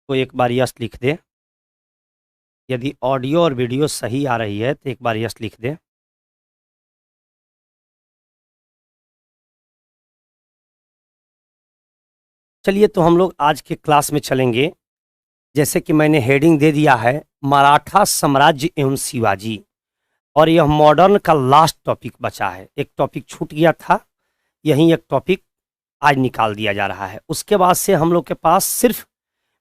तो एक बार यस लिख दे। यदि ऑडियो और वीडियो सही आ रही है तो एक बार यस लिख दे। चलिए तो हम लोग आज के क्लास में चलेंगे। जैसे कि मैंने हेडिंग दे दिया है मराठा साम्राज्य एवं शिवाजी, और यह मॉडर्न का लास्ट टॉपिक बचा है। एक टॉपिक छूट गया था, यही एक टॉपिक आज निकाल दिया जा रहा है। उसके बाद से हम लोग के पास सिर्फ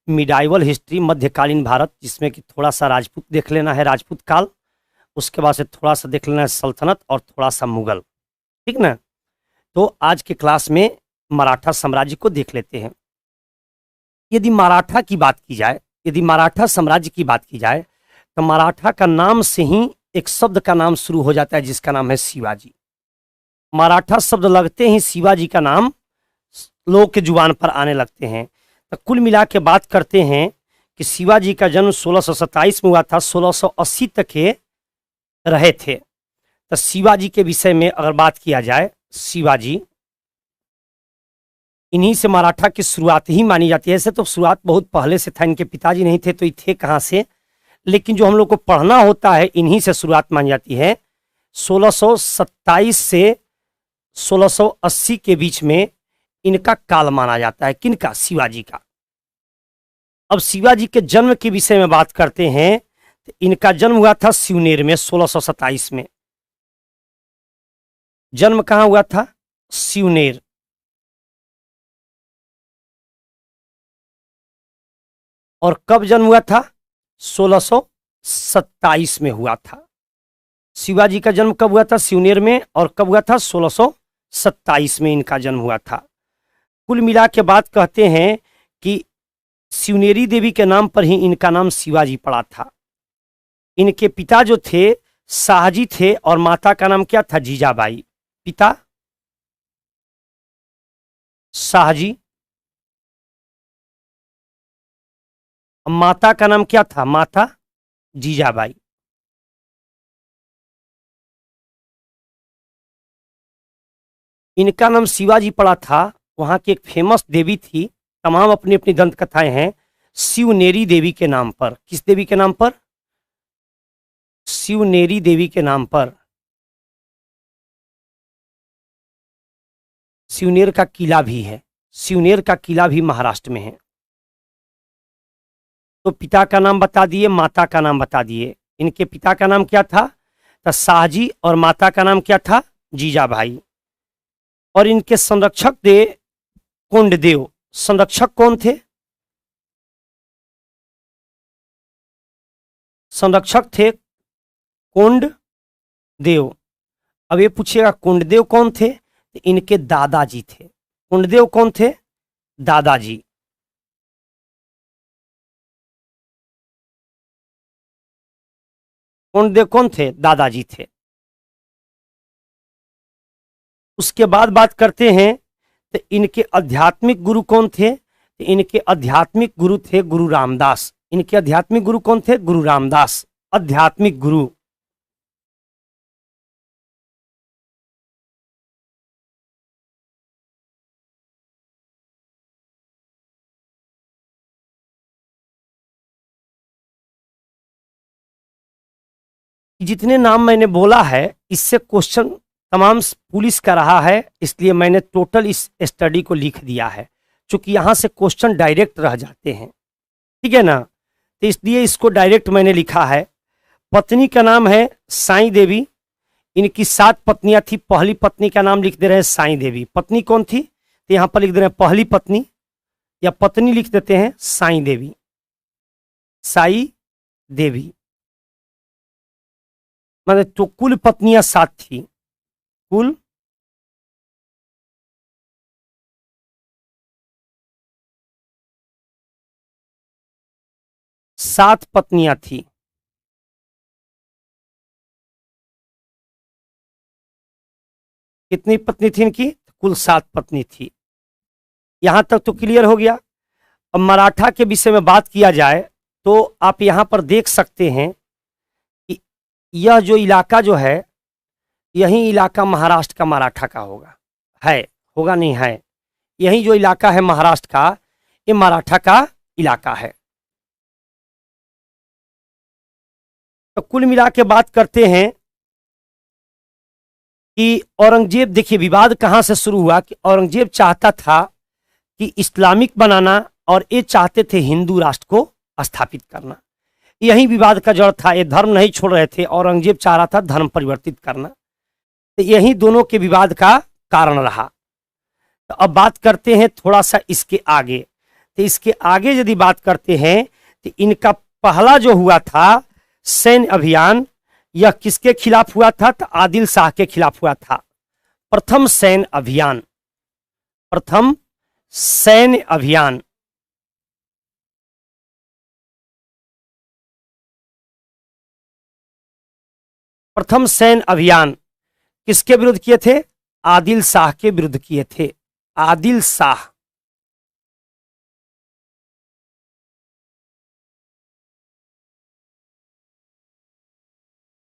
मिडाइवल हिस्ट्री, मध्यकालीन भारत, जिसमें कि थोड़ा सा राजपूत देख लेना है, राजपूत काल। उसके बाद से थोड़ा सा देख लेना है सल्तनत और थोड़ा सा मुगल, ठीक ना। तो आज के क्लास में मराठा साम्राज्य को देख लेते हैं। यदि मराठा की बात की जाए, यदि मराठा साम्राज्य की बात की जाए, तो मराठा का नाम से ही एक शब्द का नाम शुरू हो जाता है जिसका नाम है शिवाजी। मराठा शब्द लगते ही शिवाजी का नाम लोग के जुबान पर आने लगते हैं। तो कुल मिला के बात करते हैं कि शिवाजी का जन्म 1627 में हुआ था, 1680 तक के रहे थे। तो शिवाजी के विषय में अगर बात किया जाए, शिवाजी इन्हीं से मराठा की शुरुआत ही मानी जाती है। ऐसे तो शुरुआत बहुत पहले से था, इनके पिताजी नहीं थे तो ये थे कहाँ से, लेकिन जो हम लोग को पढ़ना होता है इन्हीं से शुरुआत मानी जाती है। 1627 से 1680 के बीच में इनका काल माना जाता है। किनका? शिवाजी का। अब शिवाजी के जन्म के विषय में बात करते हैं तो इनका जन्म हुआ था सिवनेर में 1627 में। जन्म कहाँ हुआ था? सिवनेर। और कब जन्म हुआ था? 1627 में हुआ था। शिवाजी का जन्म कब हुआ था? सिवनेर में। और कब हुआ था? 1627 में इनका जन्म हुआ था। कुल मिला के बात कहते हैं कि शिवनेरी देवी के नाम पर ही इनका नाम शिवाजी पड़ा था। इनके पिता जो थे शाहजी थे और माता का नाम क्या था? जीजाबाई। पिता शाहजी, माता का नाम क्या था? माता जीजाबाई। इनका नाम शिवाजी पड़ा था। वहां की एक फेमस देवी थी, तमाम अपनी अपनी दंत कथाएं हैं, शिवनेरी देवी के नाम पर। किस देवी के नाम पर? शिवनेरी देवी के नाम पर। शिवनेर का किला भी है, शिवनेर का किला भी महाराष्ट्र में है। तो पिता का नाम बता दिए, माता का नाम बता दिए। इनके पिता का नाम क्या था? तो शाहजी, और माता का नाम क्या था? जीजाबाई। और इनके संरक्षक थे कोंडदेव। संरक्षक कौन थे? संरक्षक थे कोंडदेव। अब ये पूछेगा कोंडदेव कौन थे? तो इनके दादाजी थे। कोंडदेव कौन थे? दादाजी। कोंडदेव कौन थे? दादाजी थे। उसके बाद बात करते हैं तो इनके आध्यात्मिक गुरु कौन थे? तो इनके आध्यात्मिक गुरु थे गुरु रामदास। इनके आध्यात्मिक गुरु कौन थे? गुरु रामदास, आध्यात्मिक गुरु। जितने नाम मैंने बोला है इससे क्वेश्चन तमाम पुलिस का रहा है, इसलिए मैंने टोटल इस स्टडी को लिख दिया है, क्योंकि यहां से क्वेश्चन डायरेक्ट रह जाते हैं, ठीक है ना। तो इसलिए इसको डायरेक्ट मैंने लिखा है। पत्नी का नाम है साई देवी। इनकी 7 पत्नियां थी। पहली पत्नी का नाम लिख दे रहे हैं साई देवी। पत्नी कौन थी? तो यहां पर लिख दे रहे हैं पहली पत्नी, या पत्नी लिख देते हैं साई देवी। साई देवी मतलब तो कुल पत्नियां 7 थी। कुल 7 पत्नियां थी। कितनी पत्नी थी इनकी? कुल 7 पत्नी थी। यहां तक तो क्लियर हो गया। अब मराठा के विषय में बात किया जाए तो आप यहां पर देख सकते हैं कि यह जो इलाका जो है, यही इलाका महाराष्ट्र का मराठा का होगा, है, होगा नहीं है। यही जो इलाका है महाराष्ट्र का, ये मराठा का इलाका है। तो कुल मिला के बात करते हैं कि औरंगजेब, देखिए विवाद कहां से शुरू हुआ कि औरंगजेब चाहता था कि इस्लामिक बनाना और ये चाहते थे हिंदू राष्ट्र को स्थापित करना। यही विवाद का जड़ था, ये धर्म नहीं छोड़ रहे थे, औरंगजेब चाह रहा था धर्म परिवर्तित करना। तो यही दोनों के विवाद का कारण रहा। तो अब बात करते हैं थोड़ा सा इसके आगे। तो इसके आगे यदि बात करते हैं तो इनका पहला जो हुआ था सैन्य अभियान, यह किसके खिलाफ हुआ था? तो आदिल शाह के खिलाफ हुआ था। प्रथम सैन्य अभियान, प्रथम सैन्य अभियान प्रथम सैन्य अभियान किसके विरुद्ध किए थे? आदिल शाह के विरुद्ध किए थे। आदिल शाह,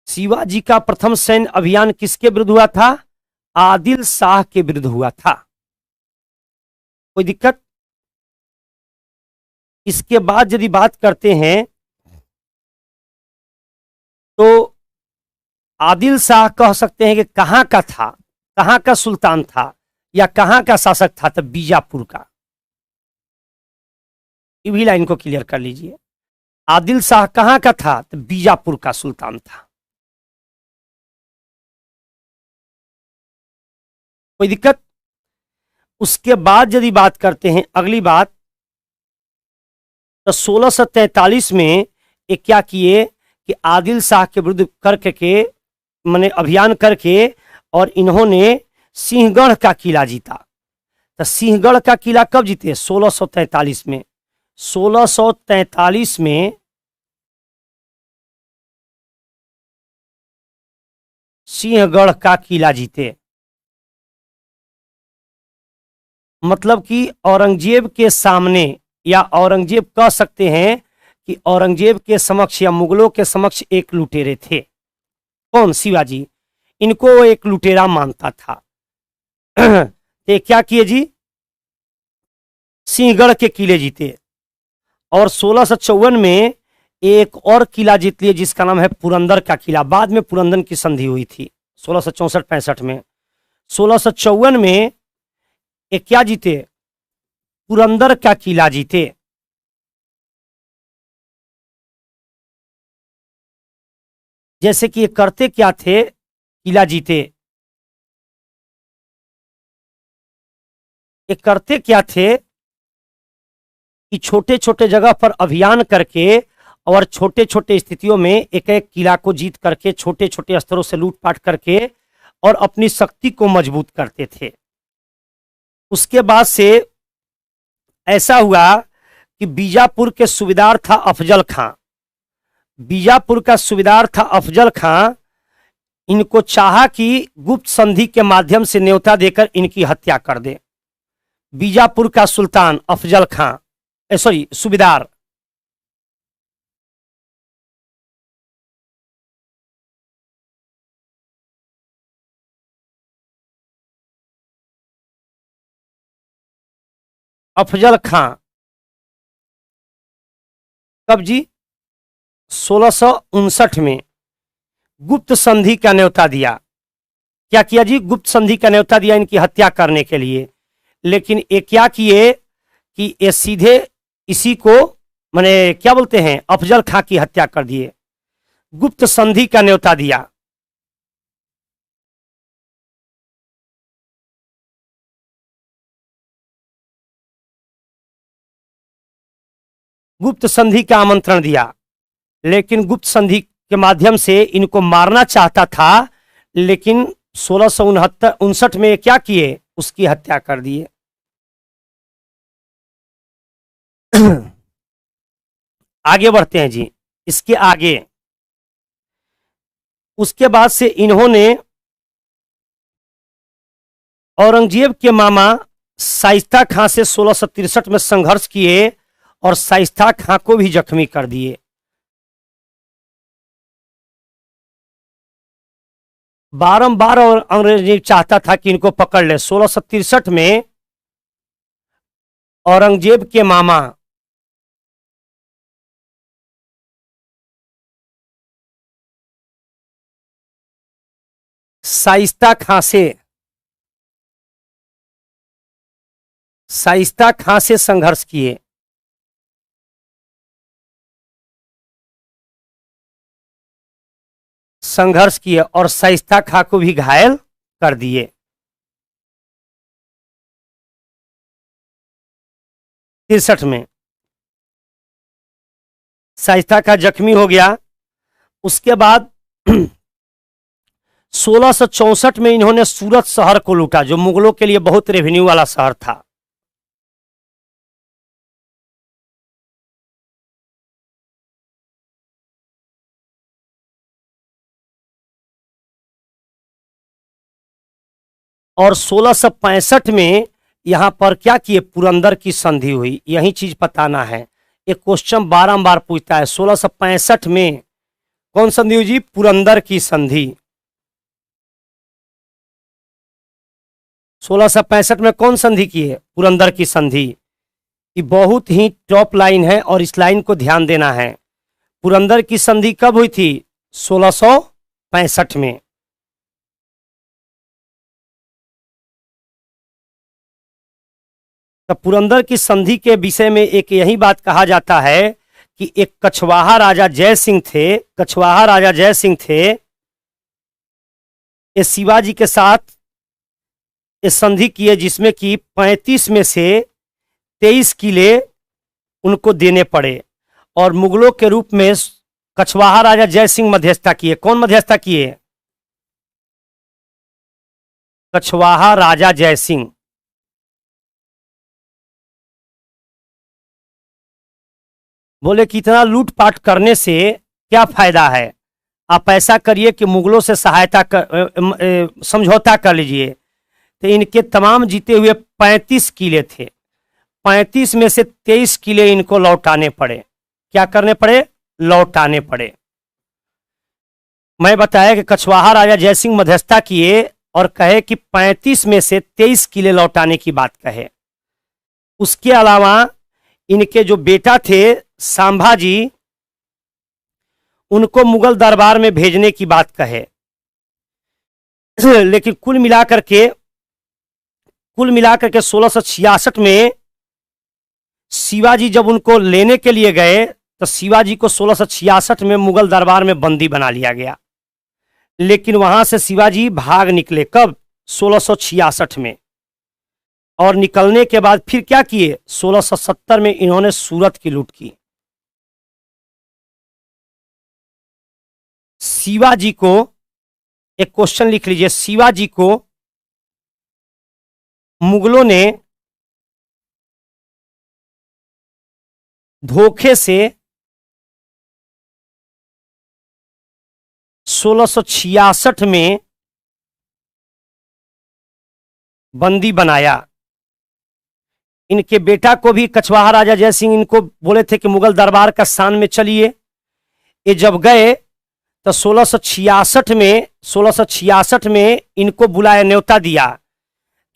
शिवाजी का प्रथम सैन्य अभियान किसके विरुद्ध हुआ था? आदिल शाह के विरुद्ध हुआ था। कोई दिक्कत? इसके बाद यदि बात करते हैं तो आदिल शाह कह सकते हैं कि कहां का था, कहां का सुल्तान था या कहां का शासक था? तो बीजापुर का। ये भी लाइन को क्लियर कर लीजिए। आदिल शाह कहां का था? तो बीजापुर का सुल्तान था। कोई दिक्कत? उसके बाद यदि बात करते हैं अगली बात, तो 1643 में ये क्या किए कि आदिल शाह के विरुद्ध करके मैंने अभियान करके और इन्होंने सिंहगढ़ का किला जीता। तो सिंहगढ़ का किला कब जीते? 1643 में। 1643 में सिंहगढ़ का किला जीते। मतलब कि औरंगजेब के सामने, या औरंगजेब कह सकते हैं कि औरंगजेब के समक्ष या मुगलों के समक्ष एक लुटेरे थे। कौन? शिवाजी। इनको वो एक लुटेरा मानता था। तो क्या किए जी? सिंहगढ़ के किले जीते। और 1654 में एक और किला जीत लिए जिसका नाम है पुरंदर का किला। बाद में पुरंदर की संधि हुई थी 1664-65 में। 1654 में एक क्या जीते? पुरंदर का किला जीते। जैसे कि ये करते क्या थे? किला जीते, ये करते क्या थे कि छोटे छोटे जगह पर अभियान करके और छोटे छोटे स्थितियों में एक एक किला को जीत करके छोटे छोटे स्तरों से लूटपाट करके और अपनी शक्ति को मजबूत करते थे। उसके बाद से ऐसा हुआ कि बीजापुर के सूबेदार था अफजल खां। बीजापुर का सूबेदार था अफजल खां। इनको चाहा कि गुप्त संधि के माध्यम से न्योता देकर इनकी हत्या कर दे। बीजापुर का सुल्तान अफजल खां, सॉरी सूबेदार, अफजल खां कब जी? 1659 में गुप्त संधि का न्योता दिया। क्या किया जी? गुप्त संधि का न्योता दिया इनकी हत्या करने के लिए। लेकिन ये क्या किए कि ये सीधे इसी को माने क्या बोलते हैं, अफजल खां की हत्या कर दिए। गुप्त संधि का न्योता दिया। गुप्त संधि का आमंत्रण दिया, लेकिन गुप्त संधि के माध्यम से इनको मारना चाहता था। लेकिन 1669 में क्या किए? उसकी हत्या कर दिए। आगे बढ़ते हैं जी। इसके आगे उसके बाद से इन्होंने औरंगजेब के मामा शाइस्ता खां से 1663 में संघर्ष किए और शाइस्ता खां को भी जख्मी कर दिए। बारंबार और औरंगजेब चाहता था कि इनको पकड़ ले। 1663 में औरंगजेब के मामा शाइस्ता खां से संघर्ष किए। और शाइस्ता खां को भी घायल कर दिए। 63 में शाइस्ता खां जख्मी हो गया। उसके बाद 1664 में इन्होंने सूरत शहर को लूटा, जो मुगलों के लिए बहुत रेवेन्यू वाला शहर था। और 1665 में यहां पर क्या किए, पुरंदर की संधि हुई। यही चीज बताना है, एक क्वेश्चन बारंबार पूछता है। 1665 में कौन संधि हुई जी? पुरंदर की संधि। 1665 में कौन संधि की है? पुरंदर की संधि। ये बहुत ही टॉप लाइन है और इस लाइन को ध्यान देना है। पुरंदर की संधि कब हुई थी? 1665 में। तो पुरंदर की संधि के विषय में एक यही बात कहा जाता है कि एक कछवाहा राजा जय सिंह थे। ये शिवाजी के साथ ये संधि किए, जिसमें कि 35 में से 23 किले उनको देने पड़े। और मुगलों के रूप में कछवाहा राजा जय सिंह मध्यस्थता किए। कौन मध्यस्थता किए? कछवाहा राजा जय सिंह। बोले कि इतना लूटपाट करने से क्या फायदा है, आप ऐसा करिए कि मुगलों से समझौता कर लीजिए। तो इनके तमाम जीते हुए 35 किले थे। 35 में से 23 किले इनको लौटाने पड़े। क्या करने पड़े? लौटाने पड़े। मैं बताया कि कछवाहा राजा जयसिंह मध्यस्थता किए और कहे कि 35 में से 23 किले लौटाने की बात कहे। उसके अलावा इनके जो बेटा थे संभाजी, उनको मुगल दरबार में भेजने की बात कहे। लेकिन कुल मिलाकर के 1666 में शिवाजी जब उनको लेने के लिए गए तो शिवाजी को 1666 में मुगल दरबार में बंदी बना लिया गया। लेकिन वहां से शिवाजी भाग निकले। कब? 1666 में। और निकलने के बाद फिर क्या किए? 1670 में इन्होंने सूरत की लूट की। शिवाजी को, एक क्वेश्चन लिख लीजिए, शिवाजी को मुगलों ने धोखे से 1666 में बंदी बनाया। इनके बेटा को भी कछवाहा राजा जयसिंह इनको बोले थे कि मुगल दरबार का स्थान में चलिए। ये जब गए तो 1666 में इनको बुलाया, न्योता दिया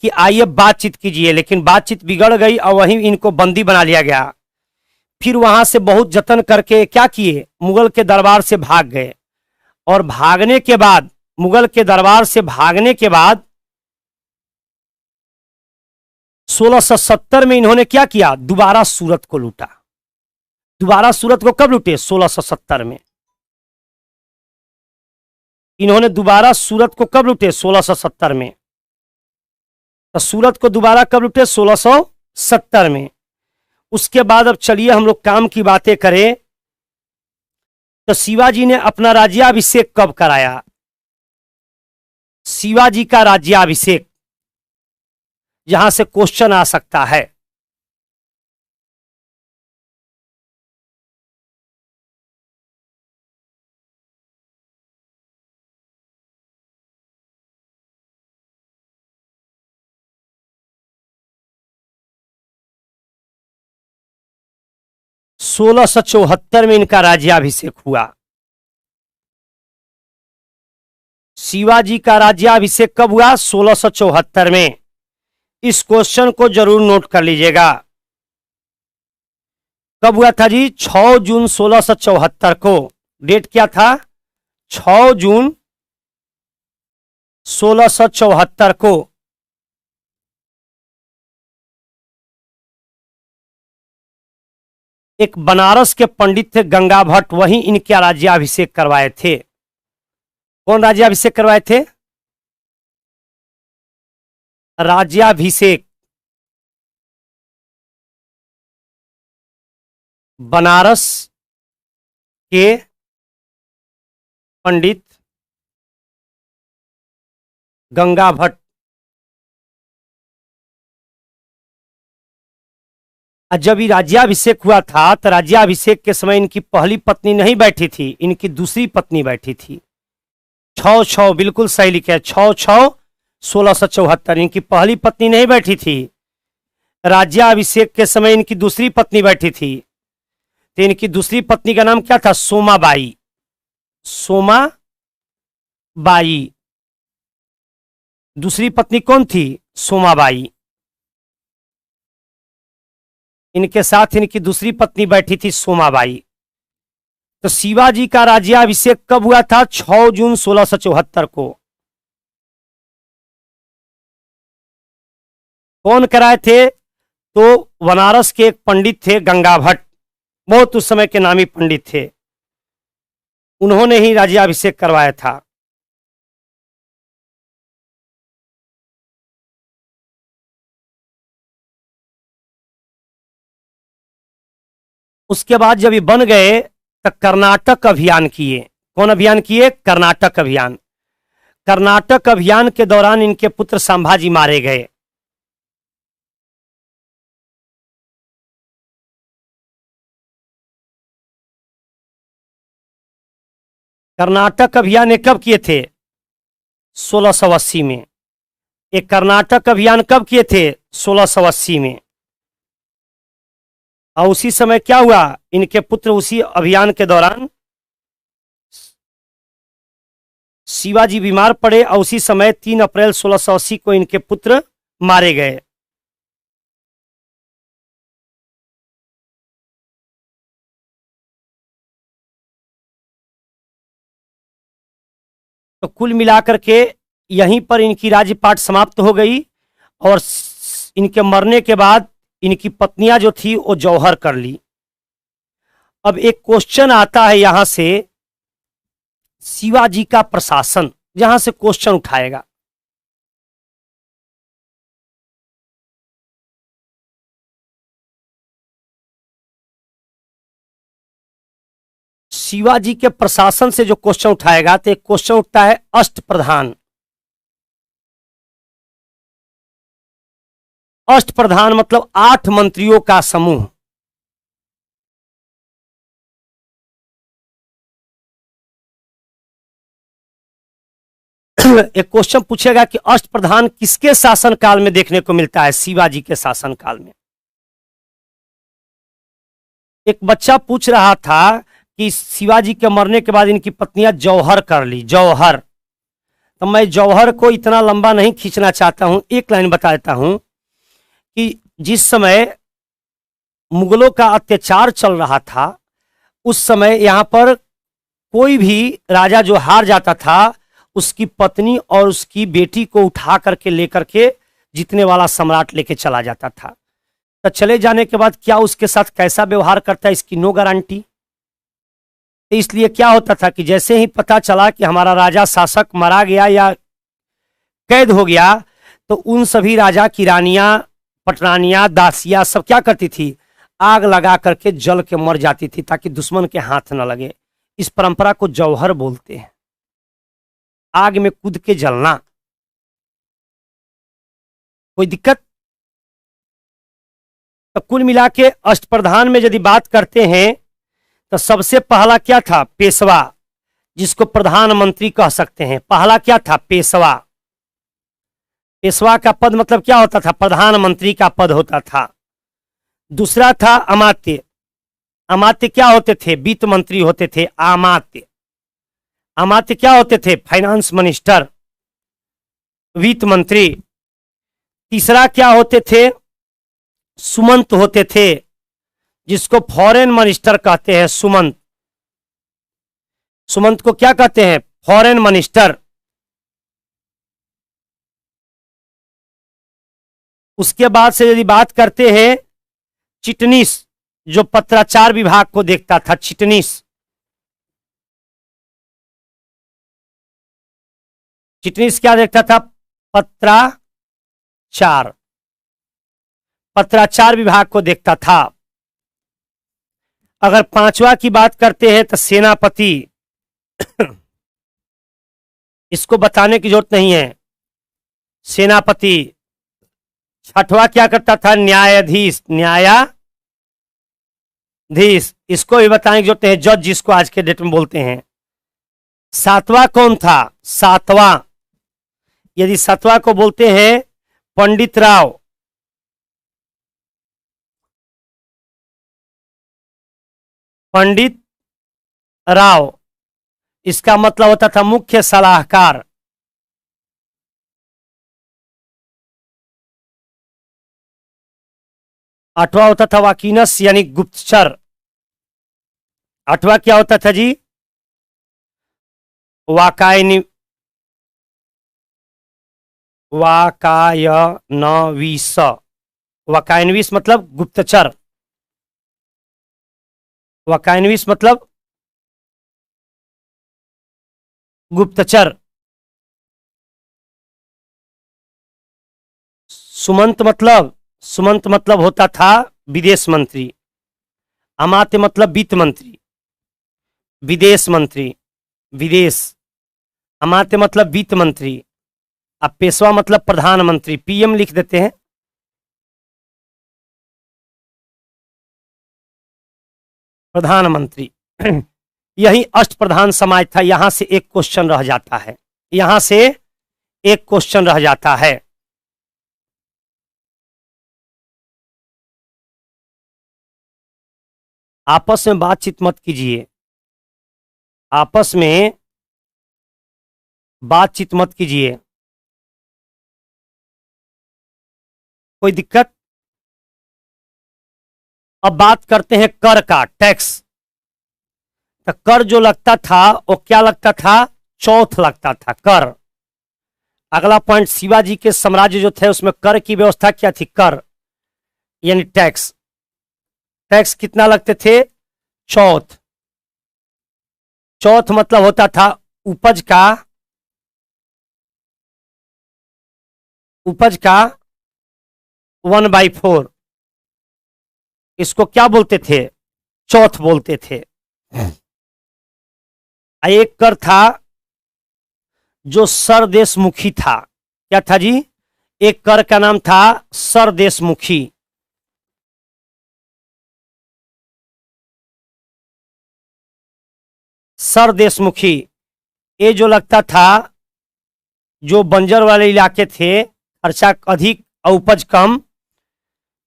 कि आइए बातचीत कीजिए। लेकिन बातचीत बिगड़ गई और वहीं इनको बंदी बना लिया गया। फिर वहां से बहुत जतन करके क्या किए? मुगल के दरबार से भाग गए। और भागने के बाद, मुगल के दरबार से भागने के बाद 1670 में इन्होंने क्या किया? दोबारा सूरत को लूटा। दोबारा सूरत को कब लूटे? 1670 में। इन्होंने दोबारा सूरत को कब लूटे? 1670 में। तो सूरत को दोबारा कब लूटे? 1670 में। उसके बाद अब चलिए हम लोग काम की बातें करें। तो शिवाजी ने अपना राज्याभिषेक कब कराया? शिवाजी का राज्याभिषेक, यहां से क्वेश्चन आ सकता है। सोलह सौ चौहत्तर में इनका राज्याभिषेक हुआ। शिवाजी का राज्याभिषेक कब हुआ? 1674 में। इस क्वेश्चन को जरूर नोट कर लीजिएगा। कब हुआ था जी? 6 जून 1674 को। डेट क्या था? 6 जून 1674 को एक बनारस के पंडित थे गंगा भट्ट, वही इनके राज्याभिषेक करवाए थे। कौन राज्याभिषेक करवाए थे? राज्याभिषेक बनारस के पंडित गंगा भट्ट। जब ये राज्याभिषेक हुआ था तो राज्याभिषेक के समय इनकी पहली पत्नी नहीं बैठी थी, इनकी दूसरी पत्नी बैठी थी। 6-6 बिल्कुल सही लिखे, 6-6-1674। इनकी पहली पत्नी नहीं बैठी थी, राज्याभिषेक के समय इनकी दूसरी पत्नी बैठी थी। तो इनकी दूसरी पत्नी का नाम क्या था? सोमाबाई। सोमाबाई दूसरी पत्नी कौन थी? सोमाबाई। इनके साथ इनकी दूसरी पत्नी बैठी थी सोमाबाई। तो शिवाजी का राज्याभिषेक कब हुआ था? 6 जून 1674 को। कौन कराए थे? तो बनारस के एक पंडित थे गंगा भट्ट, बहुत उस समय के नामी पंडित थे, उन्होंने ही राज्याभिषेक करवाया था। उसके बाद जब ये बन गए तो कर्नाटक अभियान किए। कौन अभियान किए? कर्नाटक अभियान। कर्नाटक अभियान के दौरान इनके पुत्र संभाजी मारे गए। कर्नाटक अभियान कब किए थे? 1680 में। एक कर्नाटक अभियान कब किए थे? 1680 में। और उसी समय क्या हुआ? इनके पुत्र उसी अभियान के दौरान शिवाजी बीमार पड़े और उसी समय 3 अप्रैल 1680 को इनके पुत्र मारे गए। तो कुल मिलाकर के यहीं पर इनकी राज्यपाठ समाप्त हो गई और इनके मरने के बाद इनकी पत्नियां जो थी वो जौहर कर ली। अब एक क्वेश्चन आता है यहां से, शिवाजी का प्रशासन, जहां से क्वेश्चन उठाएगा। शिवाजी के प्रशासन से जो क्वेश्चन उठाएगा तो एक क्वेश्चन उठता है अष्टप्रधान। अष्टप्रधान मतलब 8 मंत्रियों का समूह। एक क्वेश्चन पूछेगा कि अष्टप्रधान किसके शासनकाल में देखने को मिलता है? शिवाजी के शासनकाल में। एक बच्चा पूछ रहा था कि शिवाजी के मरने के बाद इनकी पत्नियां जौहर कर ली। जौहर, तो मैं जौहर को इतना लंबा नहीं खींचना चाहता हूं, एक लाइन बता देता हूं कि जिस समय मुगलों का अत्याचार चल रहा था उस समय यहां पर कोई भी राजा जो हार जाता था उसकी पत्नी और उसकी बेटी को उठा करके लेकर के जीतने वाला सम्राट लेके चला जाता था। तो चले जाने के बाद क्या उसके साथ कैसा व्यवहार करता है इसकी नो गारंटी। इसलिए क्या होता था कि जैसे ही पता चला कि हमारा राजा शासक मरा गया या कैद हो गया तो उन सभी राजा की रानियां, पटरानियां, दासियां सब क्या करती थी? आग लगा करके जल के मर जाती थी ताकि दुश्मन के हाथ न लगे। इस परंपरा को जौहर बोलते हैं, आग में कूद के जलना। कोई दिक्कत? तो कुल मिला के अष्टप्रधान में यदि बात करते हैं तो सबसे पहला क्या था? पेशवा, जिसको प्रधानमंत्री कह सकते हैं। पहला क्या था? पेशवा। पेशवा का पद मतलब क्या होता था? प्रधानमंत्री का पद होता था। दूसरा था अमात्य। अमात्य क्या होते थे? वित्त मंत्री होते थे। अमात्य, अमात्य क्या होते थे? फाइनेंस मिनिस्टर, वित्त मंत्री। तीसरा क्या होते थे? सुमंत होते थे, जिसको फॉरेन मिनिस्टर कहते हैं। सुमंत, सुमंत को क्या कहते हैं? Foreign minister. उसके बाद से यदि बात करते हैं चिटनीस, जो पत्राचार विभाग को देखता था, चिटनीस। चिटनीस क्या देखता था? पत्राचार, पत्राचार विभाग को देखता था। अगर पांचवा की बात करते हैं तो सेनापति, इसको बताने की जरूरत नहीं है, सेनापति। छठवां क्या करता था? न्यायाधीश, न्यायाधीश, इसको भी बताने की जरूरत है, जज जिसको आज के डेट में बोलते हैं। सातवां कौन था? सातवां, यदि सातवां को बोलते हैं पंडित राव। पंडित राव, इसका मतलब होता था मुख्य सलाहकार। आठवां होता था वाकिनस यानी गुप्तचर। आठवां क्या होता था जी? वाकायनवीस, वाकायनवीस मतलब गुप्तचर, वाकायनवीस मतलब गुप्तचर। सुमंत मतलब होता था विदेश मंत्री। अमात्य मतलब वित्त मंत्री, विदेश मंत्री, विदेश। अमात्य मतलब वित्त मंत्री। अब पेशवा मतलब प्रधानमंत्री, पीएम लिख देते हैं। प्रधानमंत्री। यही अष्टप्रधान समाज था। यहां से एक क्वेश्चन रह जाता है, यहां से एक क्वेश्चन रह जाता है। आपस में बातचीत मत कीजिए, आपस में बातचीत मत कीजिए, कोई दिक्कत? अब बात करते हैं कर का, टैक्स। तो कर जो लगता था वो क्या लगता था? चौथ लगता था कर। अगला पॉइंट, शिवाजी के साम्राज्य जो थे उसमें कर की व्यवस्था क्या थी? कर यानी टैक्स। टैक्स कितना लगते थे? चौथ। चौथ मतलब होता था उपज का, उपज का 1/4। इसको क्या बोलते थे? चौथ बोलते थे। एक कर था जो सरदेशमुखी था। क्या था जी? एक कर का नाम था सरदेशमुखी। सरदेशमुखी, ये जो लगता था, जो बंजर वाले इलाके थे, खर्चा अधिक और उपज कम,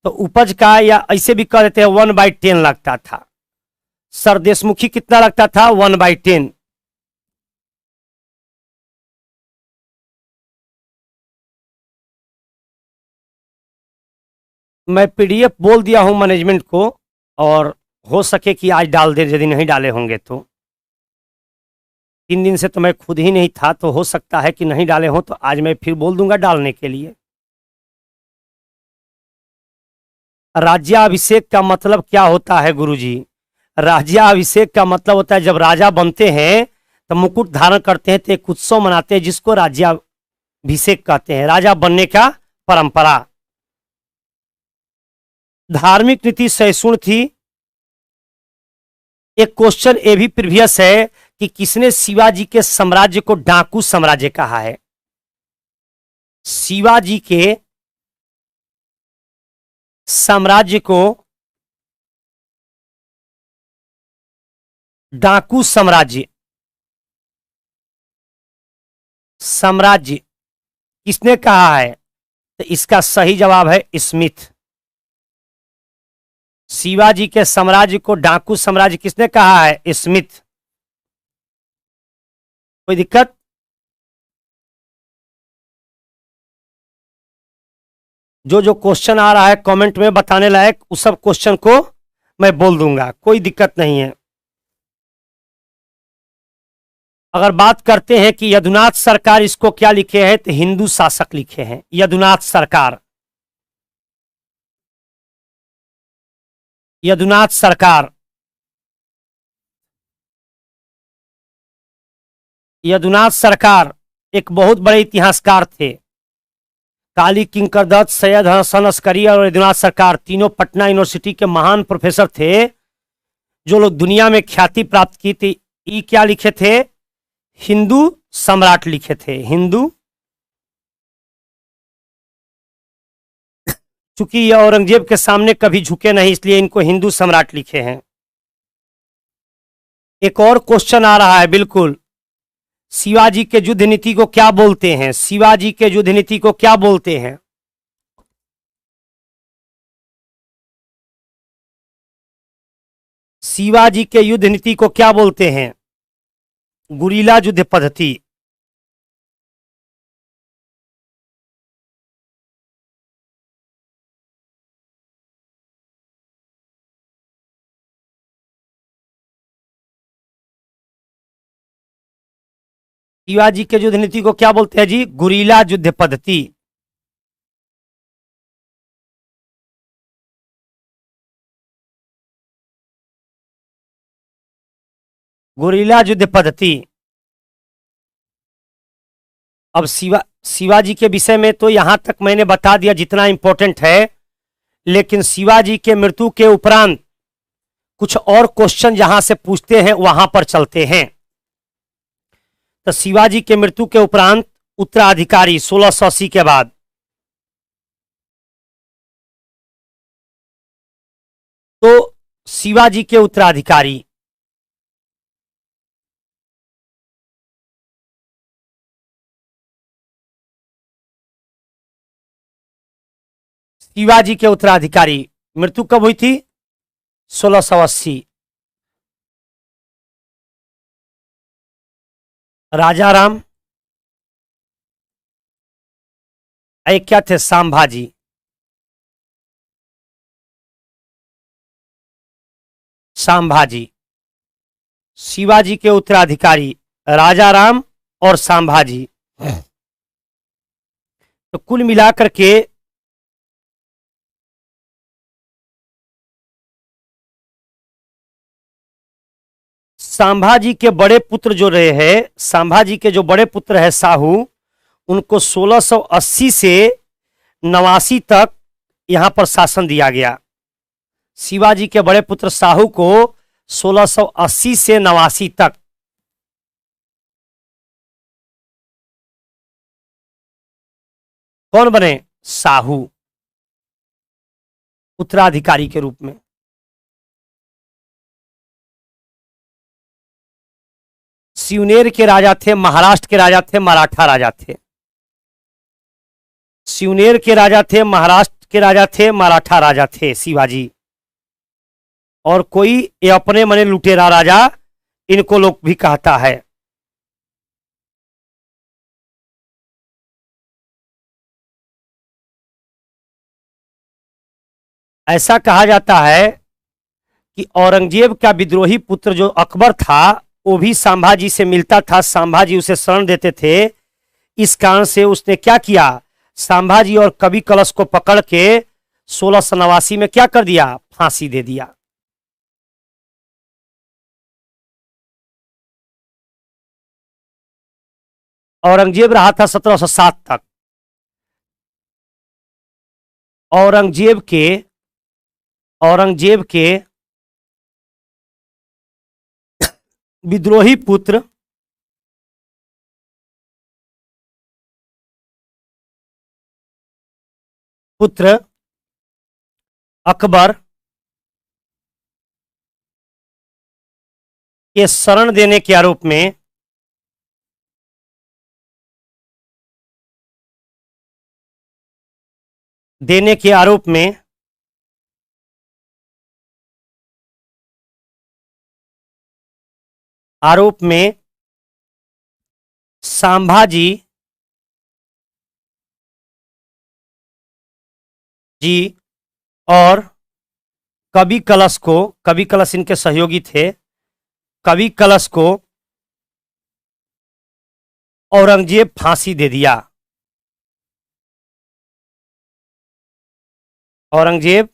तो उपज का या ऐसे भी कह देते हैं 1/10 लगता था। सरदेशमुखी कितना लगता था? 1/10। मैं पीडीएफ बोल दिया हूं मैनेजमेंट को, और हो सके कि आज डाल दे, यदि नहीं डाले होंगे तो। 3 दिन से तो मैं खुद ही नहीं था, तो हो सकता है कि नहीं डाले हों, तो आज मैं फिर बोल दूंगा डालने के लिए। राज्याभिषेक का मतलब क्या होता है गुरुजी? राज्याभिषेक का मतलब होता है जब राजा बनते हैं तो मुकुट धारण करते हैं, तो एक उत्सव मनाते हैं जिसको राज्याभिषेक कहते हैं, राजा बनने का परंपरा। धार्मिक नीति सहिष्णु थी। एक क्वेश्चन ये भी प्रीवियस है कि किसने शिवाजी के साम्राज्य को डाकू साम्राज्य कहा है? शिवाजी के साम्राज्य को डाकू साम्राज्य, साम्राज्य किसने कहा है? तो इसका सही जवाब है स्मिथ। शिवाजी के साम्राज्य को डाकू साम्राज्य किसने कहा है? स्मिथ। कोई दिक्कत? जो जो क्वेश्चन आ रहा है कमेंट में बताने लायक, उस सब क्वेश्चन को मैं बोल दूंगा, कोई दिक्कत नहीं है। अगर बात करते हैं कि यदुनाथ सरकार, इसको क्या लिखे हैं? तो हिंदू शासक लिखे हैं, यदुनाथ सरकार। यदुनाथ सरकार, यदुनाथ सरकार एक बहुत बड़े इतिहासकार थे। काली किंकर दत्त, सैयद हसन अस्करी और यदुनाथ सरकार तीनों पटना यूनिवर्सिटी के महान प्रोफेसर थे, जो लोग दुनिया में ख्याति प्राप्त की थी। ये क्या लिखे थे? हिंदू सम्राट लिखे थे, हिंदू। चूंकि यह औरंगजेब के सामने कभी झुके नहीं, इसलिए इनको हिंदू सम्राट लिखे हैं। एक और क्वेश्चन आ रहा है, बिल्कुल, शिवाजी के युद्ध नीति को क्या बोलते हैं? शिवाजी के युद्ध नीति को क्या बोलते हैं? शिवाजी के युद्ध नीति को क्या बोलते हैं? गुरीला युद्ध पद्धति। शिवाजी के युद्ध नीति को क्या बोलते हैं जी? गुरीला युद्ध पद्धति। गुरीला युद्ध पद्धति। अब शिवाजी के विषय में तो यहां तक मैंने बता दिया जितना इंपॉर्टेंट है, लेकिन शिवाजी के मृत्यु के उपरांत कुछ और क्वेश्चन जहां से पूछते हैं वहां पर चलते हैं। तो शिवाजी के मृत्यु के उपरांत उत्तराधिकारी 1680 के बाद, तो शिवाजी के उत्तराधिकारी शिवाजी के उत्तराधिकारी मृत्यु कब हुई थी? 1680। राजा राम, एक क्या थे? संभाजी। संभाजी शिवाजी के उत्तराधिकारी राजा राम और संभाजी। तो कुल मिलाकर के संभाजी के बड़े पुत्र जो रहे हैं, संभाजी के जो बड़े पुत्र है साहू, उनको 1680 से 89 तक यहां पर शासन दिया गया। शिवाजी के बड़े पुत्र साहू को 1680 से 89 तक कौन बने? साहू, उत्तराधिकारी के रूप में। सिवनेर के राजा थे, महाराष्ट्र के राजा थे, मराठा राजा थे। सिवनेर के राजा थे, महाराष्ट्र के राजा थे, मराठा राजा थे शिवाजी। और कोई ये अपने मने लुटेरा राजा, इनको लोग भी कहता है। ऐसा कहा जाता है कि औरंगजेब का विद्रोही पुत्र जो अकबर था, वो भी संभाजी से मिलता था, संभाजी उसे शरण देते थे। इस कारण से उसने क्या किया? संभाजी और कवि कलश को पकड़ के 1689 में क्या कर दिया? फांसी दे दिया। औरंगजेब रहा था 1707 तक। औरंगजेब के विद्रोही पुत्र अकबर के शरण देने के आरोप में संभाजी जी और कवि कलश इनके सहयोगी थे, कवि कलश को औरंगजेब फांसी दे दिया। औरंगजेब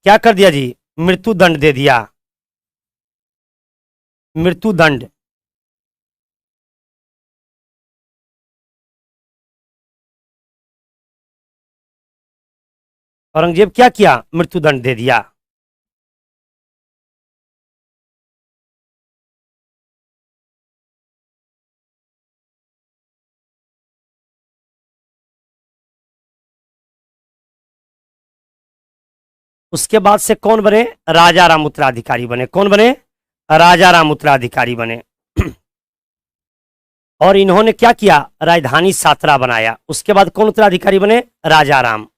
क्या कर दिया जी? मृत्युदंड दे दिया, मृत्युदंड। औरंगजेब क्या किया? मृत्युदंड दे दिया। उसके बाद से कौन बने? राजा राम उत्तराधिकारी बने। कौन बने? राजा राम उत्तराधिकारी बने। और इन्होंने क्या किया? राजधानी सातरा बनाया। उसके बाद कौन उत्तराधिकारी बने? राजा राम।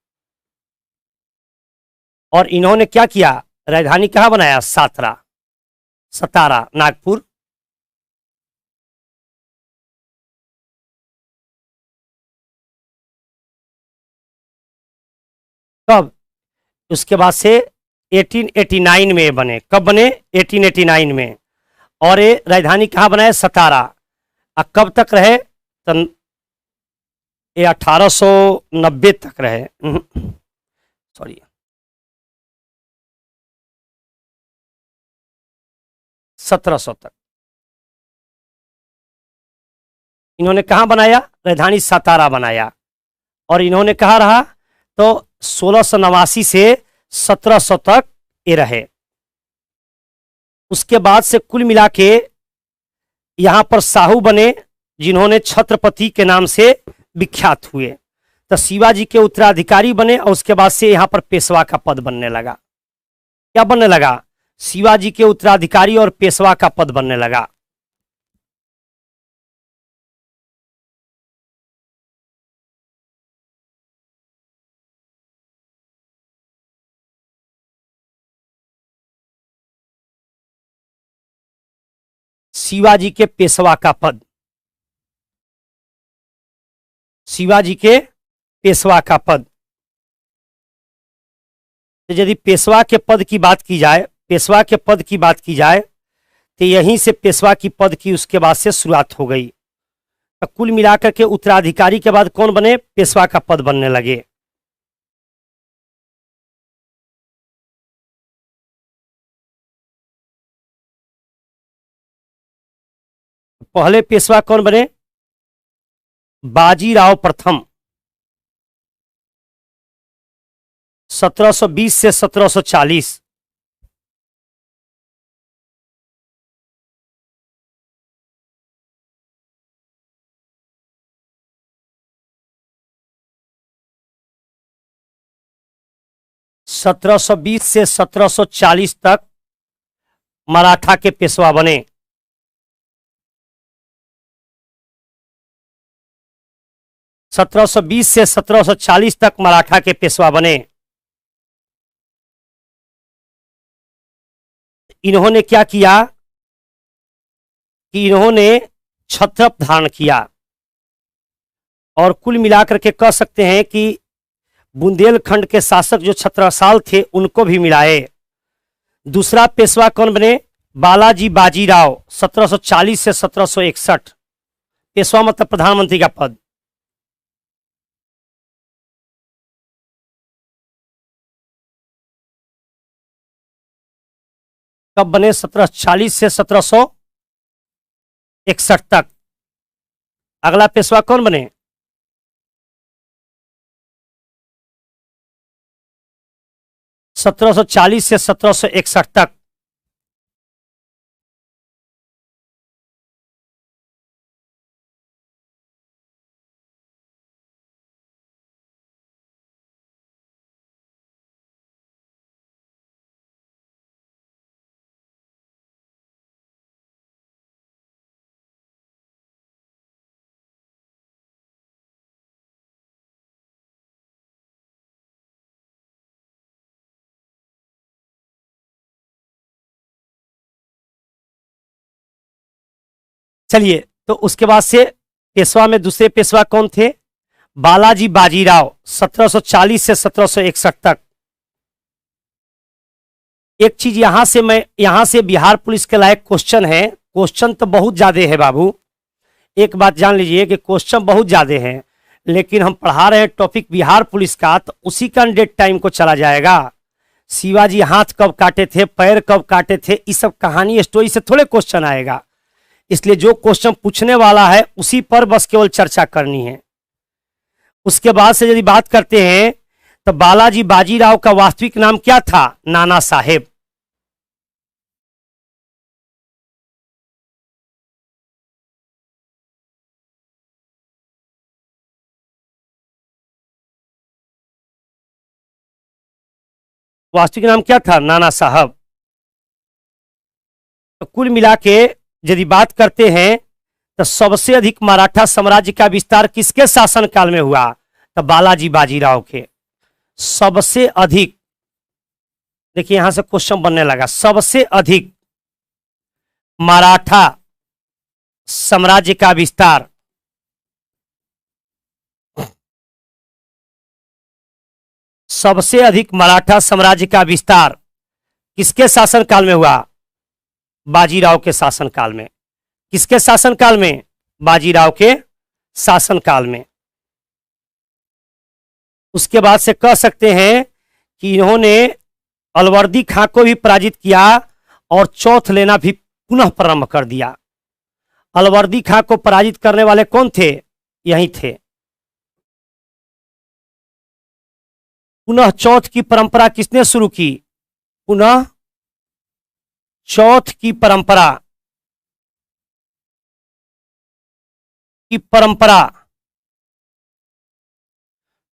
और इन्होंने क्या किया? राजधानी कहां बनाया? सातरा, सतारा, नागपुर। कब? उसके बाद से 1889 में बने। कब बने? 1889 में। और ये राजधानी कहां बनाए? सतारा। और कब तक रहे? तो ये 1890 तक रहे। सॉरी, 1700 तक इन्होंने कहां बनाया? राजधानी सतारा बनाया। और इन्होंने कहां रहा? तो 1689 से 1700 तक ये रहे। उसके बाद से कुल मिला के यहां पर साहू बने, जिन्होंने छत्रपति के नाम से विख्यात हुए। तो शिवाजी के उत्तराधिकारी बने और उसके बाद से यहां पर पेशवा का पद बनने लगा। क्या बनने लगा? शिवाजी के उत्तराधिकारी और पेशवा का पद बनने लगा। शिवाजी के पेशवा का पद, शिवाजी के पेशवा का पद। तो यदि पेशवा के पद की बात की जाए, पेशवा के पद की बात की जाए, तो यहीं से पेशवा की पद की उसके बाद से शुरुआत हो गई। तो कुल मिलाकर के उत्तराधिकारी के बाद कौन बने? पेशवा का पद बनने लगे। पहले पेशवा कौन बने? बाजीराव प्रथम। 1720 से 1740। सत्रह सौ बीस से 1740 तक मराठा के पेशवा बने। सत्रह सौ बीस से 1740 तक मराठा के पेशवा बने। इन्होंने क्या किया कि इन्होंने छत्रप धारण किया। और कुल मिलाकर के कह सकते हैं कि बुंदेलखंड के शासक जो छत्रसाल थे उनको भी मिलाए। दूसरा पेशवा कौन बने? बालाजी बाजीराव। 1740 से 1761। पेशवा मतलब प्रधानमंत्री का पद। कब बने? 1740 से 1761 तक। अगला पेशवा कौन बने? 1740 से 1761 तक। चलिए, तो उसके बाद से पेशवा में दूसरे पेशवा कौन थे? बालाजी बाजीराव। 1740 से 1761 तक। एक चीज यहां से बिहार पुलिस के लायक क्वेश्चन है। क्वेश्चन तो बहुत ज्यादा है बाबू, एक बात जान लीजिए कि क्वेश्चन बहुत ज्यादा है, लेकिन हम पढ़ा रहे हैं टॉपिक बिहार पुलिस का, तो उसी का डेट टाइम को चला जाएगा। शिवाजी हाथ कब काटे थे, पैर कब काटे थे, इस सब कहानी स्टोरी से थोड़े क्वेश्चन आएगा। इसलिए जो क्वेश्चन पूछने वाला है उसी पर बस केवल चर्चा करनी है। उसके बाद से यदि बात करते हैं तो बालाजी बाजीराव का वास्तविक नाम क्या था? नाना साहेब। वास्तविक नाम क्या था? नाना साहब। तो कुल मिला के यदि बात करते हैं तो सबसे अधिक मराठा साम्राज्य का विस्तार किसके शासनकाल में हुआ? तो बालाजी बाजीराव के। सबसे अधिक, देखिए यहां से क्वेश्चन बनने लगा, सबसे अधिक मराठा साम्राज्य का विस्तार सबसे अधिक मराठा साम्राज्य का विस्तार किसके शासनकाल में हुआ? बाजीराव के शासनकाल में। किसके शासनकाल में? बाजीराव के शासनकाल में। उसके बाद से कह सकते हैं कि इन्होंने अलवर्दी खां को भी पराजित किया और चौथ लेना भी पुनः प्रारंभ कर दिया। अलवर्दी खां को पराजित करने वाले कौन थे? यही थे। पुनः चौथ की परंपरा किसने शुरू की? पुनः चौथ की परंपरा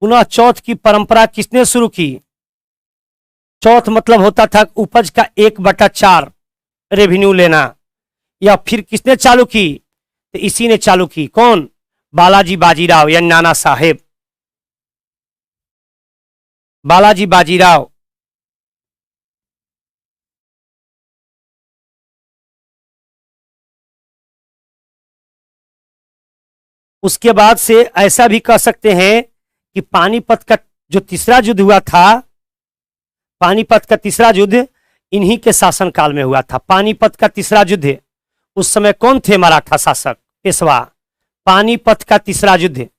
पुनः चौथ की परंपरा किसने शुरू की? चौथ मतलब होता था उपज का 1/4 रेवेन्यू लेना। या फिर किसने चालू की? तो इसी ने चालू की। कौन? बालाजी बाजीराव या नाना साहेब। बालाजी बाजीराव। उसके बाद से ऐसा भी कह सकते हैं कि पानीपत का जो तीसरा युद्ध हुआ था, पानीपत का तीसरा युद्ध इन्हीं के शासनकाल में हुआ था। पानीपत का तीसरा युद्ध, उस समय कौन थे मराठा शासक? पेशवा। पानीपत का तीसरा युद्ध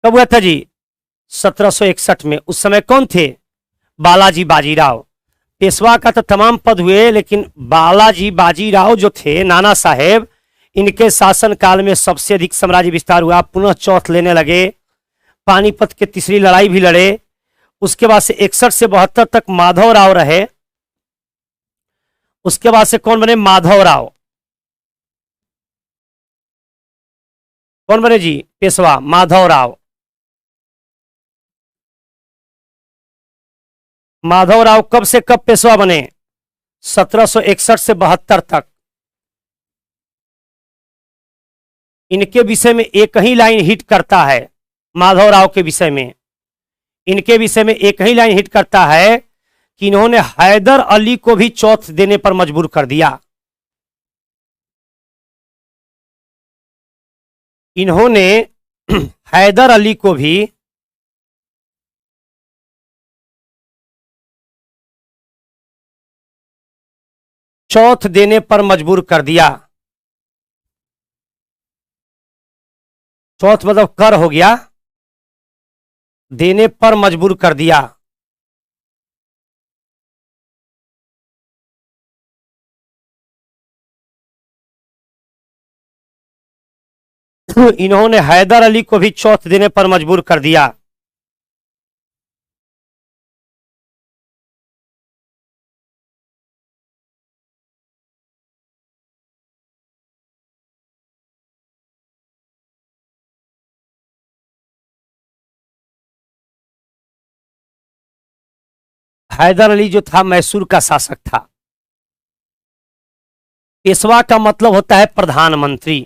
कब हुआ था जी? 1761 में। उस समय कौन थे? बालाजी बाजीराव। पेशवा का तो तमाम पद हुए, लेकिन बालाजी बाजीराव जो थे, नाना साहेब, इनके शासन काल में सबसे अधिक साम्राज्य विस्तार हुआ। पुनः चौथ लेने लगे। पानीपत के तीसरी लड़ाई भी लड़े। उसके बाद से 61 से 72 तक माधव राव रहे। उसके बाद से कौन बने? माधव राव। कौन बने जी? पेशवा माधव राव। माधव राव कब से कब पेशवा बने? 1761 से 72 तक। इनके विषय में एक ही लाइन हिट करता है। माधव राव के विषय में, इनके विषय में एक ही लाइन हिट करता है कि इन्होंने हैदर अली को भी चौथ देने पर मजबूर कर दिया। इन्होंने हैदर अली को भी चौथ देने पर मजबूर कर दिया। चौथ मतलब कर हो गया, देने पर मजबूर कर दिया। इन्होंने हैदर अली को भी चौथ देने पर मजबूर कर दिया। हैदर अली जो था मैसूर का शासक था। पेशवा का मतलब होता है प्रधानमंत्री।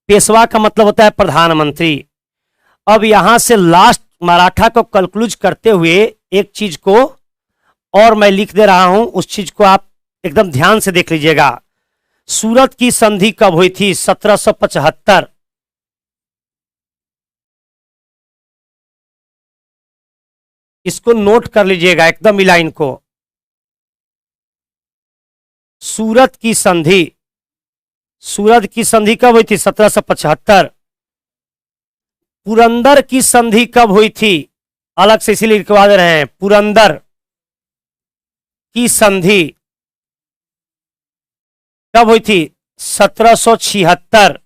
पेशवा का मतलब होता है प्रधानमंत्री। अब यहां से लास्ट मराठा को कंक्लूज करते हुए एक चीज को और मैं लिख दे रहा हूं, उस चीज को आप एकदम ध्यान से देख लीजिएगा। सूरत की संधि कब हुई थी? 1775। इसको नोट कर लीजिएगा एकदम लाइन को। सूरत की संधि सूरत की संधि कब हुई थी? 1775। पुरंदर की संधि कब हुई थी? अलग से इसीलिए लिखवा दे रहे हैं, पुरंदर की संधि कब हुई थी? 1776।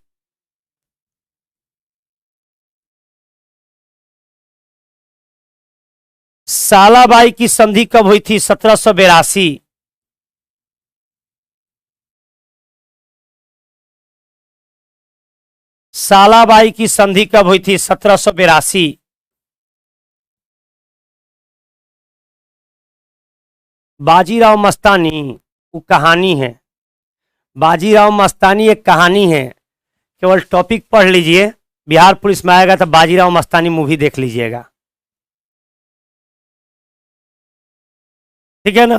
सालाबाई की संधि कब हुई थी? 1782। सालाबाई की संधि कब हुई थी? 1782। बाजीराव मस्तानी वो कहानी है, बाजीराव मस्तानी एक कहानी है, केवल टॉपिक पढ़ लीजिए। बिहार पुलिस में आएगा तो बाजीराव मस्तानी मूवी देख लीजिएगा, ठीक है ना।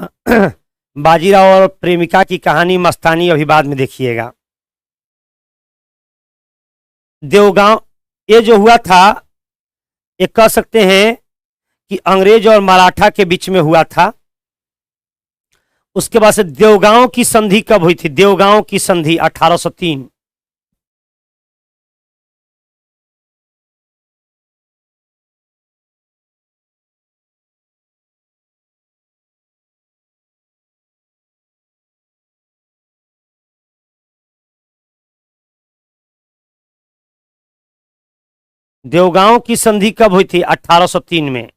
बाजीराव और प्रेमिका की कहानी मस्तानी अभी बाद में देखिएगा। देवगांव ये जो हुआ था, ये कह सकते हैं कि अंग्रेज और मराठा के बीच में हुआ था। उसके बाद से देवगांव की संधि कब हुई थी? देवगांव की संधि 1803। देवगांव की संधि कब हुई थी? 1803 में।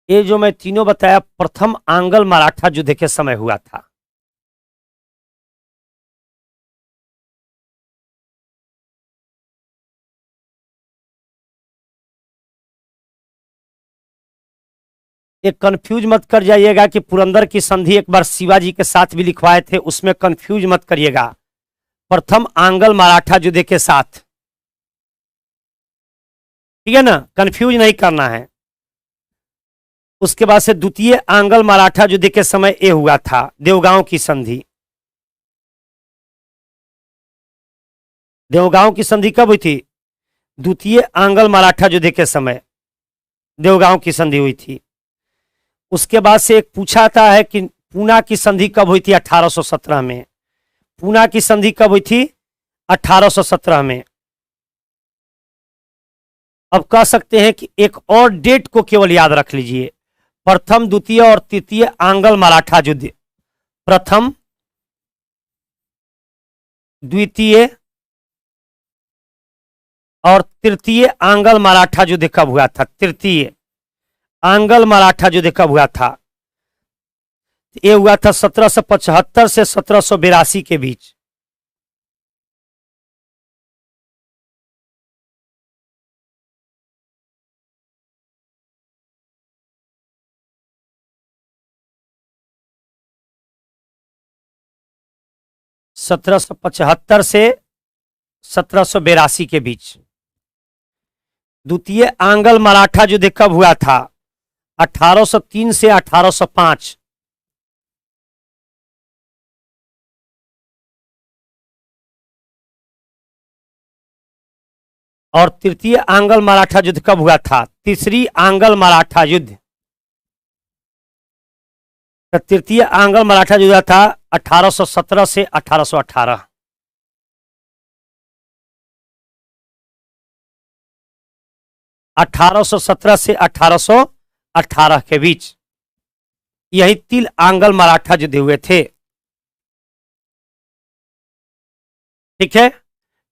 ये जो मैं तीनों बताया प्रथम आंग्ल मराठा युद्ध के समय हुआ था। ये कंफ्यूज मत कर जाइएगा कि पुरंदर की संधि एक बार शिवाजी के साथ भी लिखवाए थे, उसमें कंफ्यूज मत करिएगा। प्रथम आंग्ल मराठा युद्ध के साथ, ठीक है ना, कंफ्यूज नहीं करना है। उसके बाद से द्वितीय आंग्ल मराठा युद्ध के समय ये हुआ था, देवगांव की संधि। देवगांव की संधि कब हुई थी? द्वितीय आंग्ल मराठा युद्ध के समय देवगांव की संधि हुई थी। उसके बाद से एक पूछा था है कि पूना की संधि कब हुई थी? 1817 में। पूना की संधि कब हुई थी? 1817 में। अब कह सकते हैं कि एक और डेट को केवल याद रख लीजिए, प्रथम द्वितीय और तृतीय आंग्ल मराठा युद्ध। प्रथम द्वितीय और तृतीय आंग्ल मराठा युद्ध कब हुआ था? तृतीय आंग्ल मराठा युद्ध कब हुआ था? ये हुआ था 1775 से 1782 के बीच। सत्रह सौ पचहत्तर से 1782 के बीच। द्वितीय आंग्ल मराठा युद्ध कब हुआ था? 1803 से 1805। और तृतीय आंग्ल मराठा युद्ध कब हुआ था? तीसरी आंग्ल मराठा युद्ध। तो तृतीय आंग्ल मराठा युद्ध था 1817 से 1818। अठारह सौ 17 से 1818 के बीच यही 3 आंग्ल मराठा युद्ध हुए थे, ठीक है।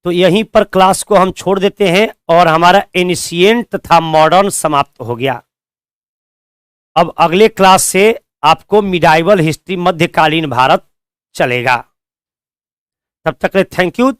तो यहीं पर क्लास को हम छोड़ देते हैं और हमारा एनिशिएंट तथा मॉडर्न समाप्त हो गया। अब अगले क्लास से आपको मिडाइवल हिस्ट्री मध्यकालीन भारत चलेगा। तब तक के थैंक यू।